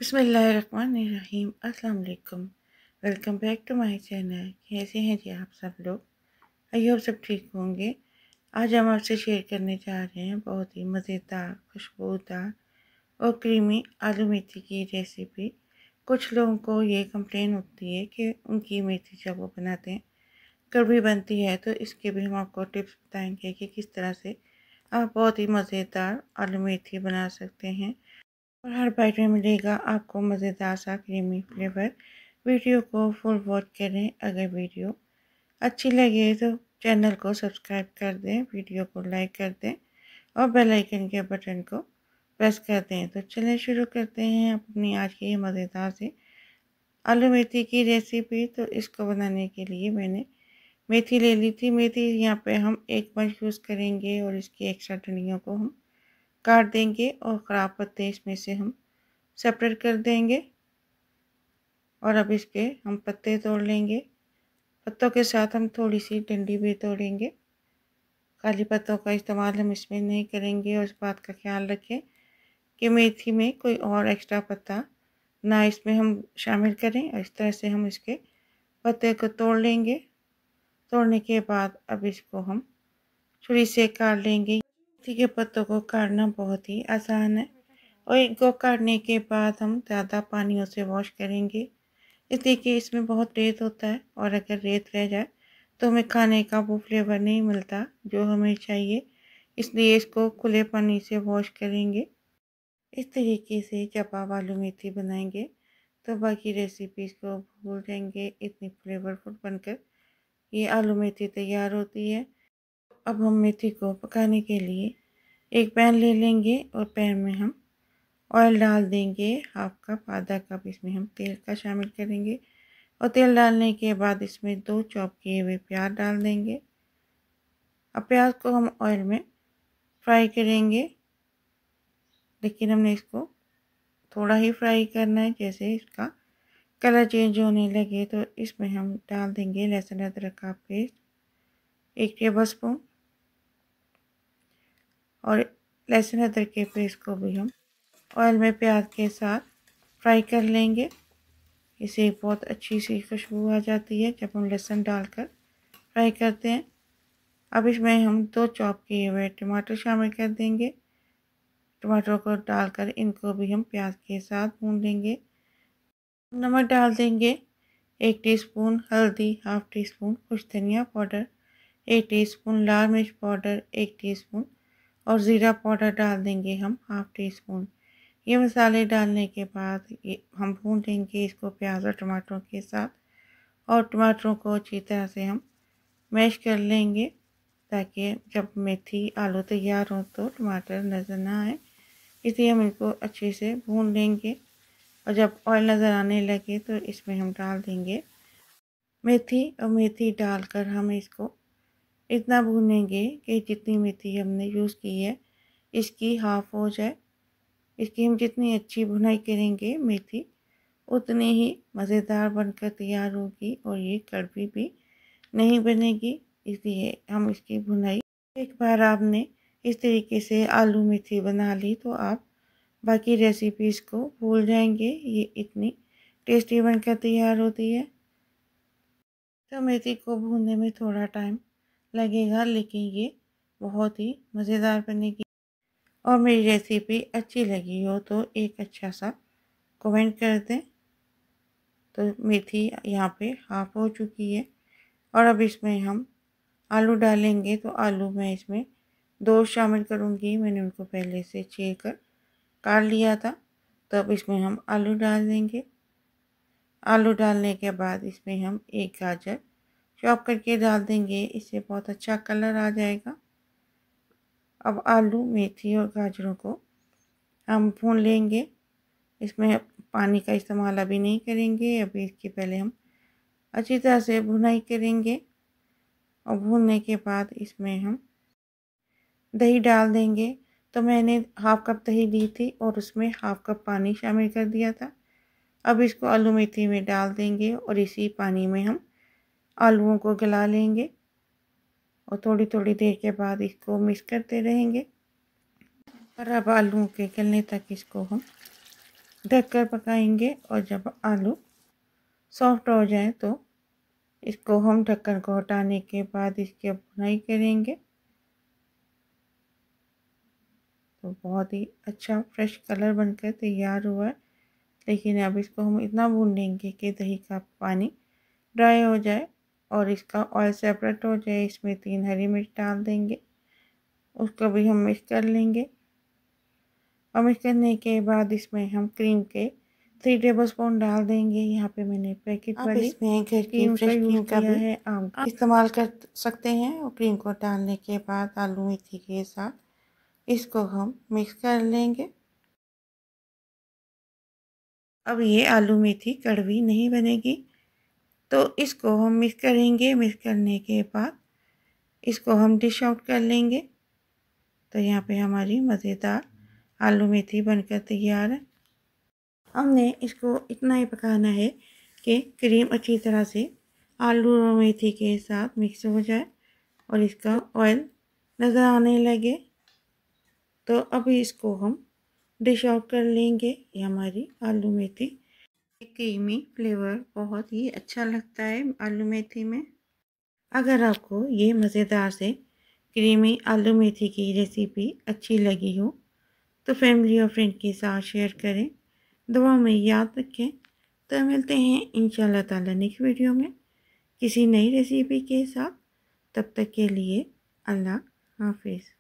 बिस्मिल्लाहिर्रहमानिर्रहीम। अस्सलाम वालेकुम। Welcome back to my channel. कैसे हैं जी आप सब लोग? आई होप सब ठीक होंगे। आज हम आपसे शेयर करने जा रहे हैं बहुत ही मज़ेदार, खुशबूदार और क्रीमी आलू मेथी की रेसिपी। कुछ लोगों को ये कंप्लेन होती है कि उनकी मेथी जब वो बनाते हैं कड़वी बनती है, तो इसके भी हम आपको टिप्स बताएंगे कि किस तरह से आप बहुत ही मज़ेदार आलू मेथी बना सकते हैं और हर बाइट में मिलेगा आपको मज़ेदार सा क्रीमी फ्लेवर। वीडियो को फुल वॉच करें। अगर वीडियो अच्छी लगे तो चैनल को सब्सक्राइब कर दें, वीडियो को लाइक कर दें और बेल आइकन के बटन को प्रेस कर दें। तो चलिए शुरू करते हैं अपनी आज की ये मज़ेदार सी आलू मेथी की रेसिपी। तो इसको बनाने के लिए मैंने मेथी ले ली थी। मेथी यहाँ पे हम एक पंच यूज़ करेंगे और इसकी एक्स्ट्रा डंडियों को हम काट देंगे और ख़राब पत्ते इसमें से हम सेपरेट कर देंगे। और अब इसके हम पत्ते तोड़ लेंगे। पत्तों के साथ हम थोड़ी सी डंडी भी तोड़ेंगे। खाली पत्तों का इस्तेमाल हम इसमें नहीं करेंगे और इस बात का ख्याल रखें कि मेथी में कोई और एक्स्ट्रा पत्ता ना इसमें हम शामिल करें। और इस तरह से हम इसके पत्ते को तोड़ लेंगे। तोड़ने के बाद अब इसको हम छुरी से काट लेंगे। मेथी के पत्तों को काटना बहुत ही आसान है और इनको काटने के बाद हम ज़्यादा पानियों से वॉश करेंगे, इसलिए कि इसमें बहुत रेत होता है और अगर रेत रह जाए तो हमें खाने का वो फ्लेवर नहीं मिलता जो हमें चाहिए। इसलिए इसको खुले पानी से वॉश करेंगे। इस तरीके से जब आप आलू मेथी बनाएंगे तो बाकी रेसिपीज़ को भूल जाएंगे। इतनी फ्लेवरफुल बनकर ये आलू मेथी तैयार होती है। अब हम मेथी को पकाने के लिए एक पैन ले लेंगे और पैन में हम ऑयल डाल देंगे। हाफ कप, आधा कप इसमें हम तेल का शामिल करेंगे और तेल डालने के बाद इसमें 2 चॉप किए हुए प्याज डाल देंगे। अब प्याज को हम ऑयल में फ्राई करेंगे, लेकिन हमने इसको थोड़ा ही फ्राई करना है। जैसे इसका कलर चेंज होने लगे तो इसमें हम डाल देंगे लहसुन अदरक का पेस्ट 1 टेबल स्पून। और लहसुन अदरक के पेस्ट को भी हम ऑयल में प्याज के साथ फ्राई कर लेंगे। इसे बहुत अच्छी सी खुशबू आ जाती है जब हम लहसुन डालकर फ्राई करते हैं। अब इसमें हम 2 चॉप किए हुए टमाटर शामिल कर देंगे। टमाटरों को डालकर इनको भी हम प्याज के साथ भून लेंगे। नमक डाल देंगे 1 टीस्पून, हल्दी हाफ टी स्पून, कुछ धनिया पाउडर 1 टीस्पून, लाल मिर्च पाउडर 1 टीस्पून और ज़ीरा पाउडर डाल देंगे हम हाफ टी स्पून। ये मसाले डालने के बाद ये हम भून लेंगे इसको प्याज और टमाटरों के साथ और टमाटरों को अच्छी तरह से हम मैश कर लेंगे ताकि जब मेथी आलू तैयार हो तो टमाटर नज़र ना आए। इसलिए हम इनको अच्छे से भून लेंगे और जब ऑयल नज़र आने लगे तो इसमें हम डाल देंगे मेथी। और मेथी डालकर हम इसको इतना भूनेंगे कि जितनी मेथी हमने यूज़ की है इसकी हाफ़ हो जाए। इसकी हम जितनी अच्छी भुनाई करेंगे मेथी उतनी ही मज़ेदार बनकर तैयार होगी और ये कड़वी भी नहीं बनेगी। इसलिए हम इसकी भुनाई, एक बार आपने इस तरीके से आलू मेथी बना ली तो आप बाकी रेसिपीज़ को भूल जाएंगे। ये इतनी टेस्टी बनकर तैयार होती है। तो मेथी को भूनने में थोड़ा टाइम लगेगा, लेकिन ये बहुत ही मज़ेदार बनेगी। और मेरी रेसिपी अच्छी लगी हो तो एक अच्छा सा कमेंट कर दें। तो मेथी यहाँ पे हाफ़ हो चुकी है और अब इसमें हम आलू डालेंगे। तो आलू मैं इसमें 2 शामिल करूँगी। मैंने उनको पहले से छील कर काट लिया था। तो अब इसमें हम आलू डाल देंगे। आलू डालने के बाद इसमें हम 1 गाजर चॉप करके डाल देंगे। इससे बहुत अच्छा कलर आ जाएगा। अब आलू, मेथी और गाजरों को हम भून लेंगे। इसमें पानी का इस्तेमाल अभी नहीं करेंगे। अभी इसके पहले हम अच्छी तरह से भुनाई करेंगे और भूनने के बाद इसमें हम दही डाल देंगे। तो मैंने हाफ़ कप दही ली थी और उसमें हाफ़ कप पानी शामिल कर दिया था। अब इसको आलू मेथी में डाल देंगे और इसी पानी में हम आलूओं को गला लेंगे और थोड़ी थोड़ी देर के बाद इसको मिक्स करते रहेंगे। और अब आलूओं के गलने तक इसको हम ढककर पकाएंगे और जब आलू सॉफ्ट हो जाए तो इसको हम ढक्कन को हटाने के बाद इसकी भुनाई करेंगे। तो बहुत ही अच्छा फ्रेश कलर बनकर तैयार हुआ है। लेकिन अब इसको हम इतना भून लेंगे कि दही का पानी ड्राई हो जाए और इसका ऑयल सेपरेट हो जाए। इसमें 3 हरी मिर्च डाल देंगे, उसको भी हम मिक्स कर लेंगे। और मिक्स करने के बाद इसमें हम क्रीम के 3 टेबलस्पून डाल देंगे। यहाँ पे मैंने पैकेट वाली इसमें घर की फ्रेश क्रीम का भी है, आप इस्तेमाल कर सकते हैं। और क्रीम को डालने के बाद आलू मेथी के साथ इसको हम मिक्स कर लेंगे। अब ये आलू मेथी कड़वी नहीं बनेगी, तो इसको हम मिक्स करेंगे। मिक्स करने के बाद इसको हम डिश आउट कर लेंगे। तो यहाँ पे हमारी मज़ेदार आलू मेथी बनकर तैयार है। हमने इसको इतना ही पकाना है कि क्रीम अच्छी तरह से आलू और मेथी के साथ मिक्स हो जाए और इसका ऑयल नज़र आने लगे। तो अभी इसको हम डिश आउट कर लेंगे। ये हमारी आलू मेथी क्रीमी फ्लेवर बहुत ही अच्छा लगता है आलू मेथी में। अगर आपको ये मज़ेदार से क्रीमी आलू मेथी की रेसिपी अच्छी लगी हो तो फैमिली और फ्रेंड के साथ शेयर करें। दुआ में याद रखें। तो मिलते हैं इंशाल्लाह ताला नेक्स्ट वीडियो में किसी नई रेसिपी के साथ। तब तक के लिए अल्लाह हाफिज़।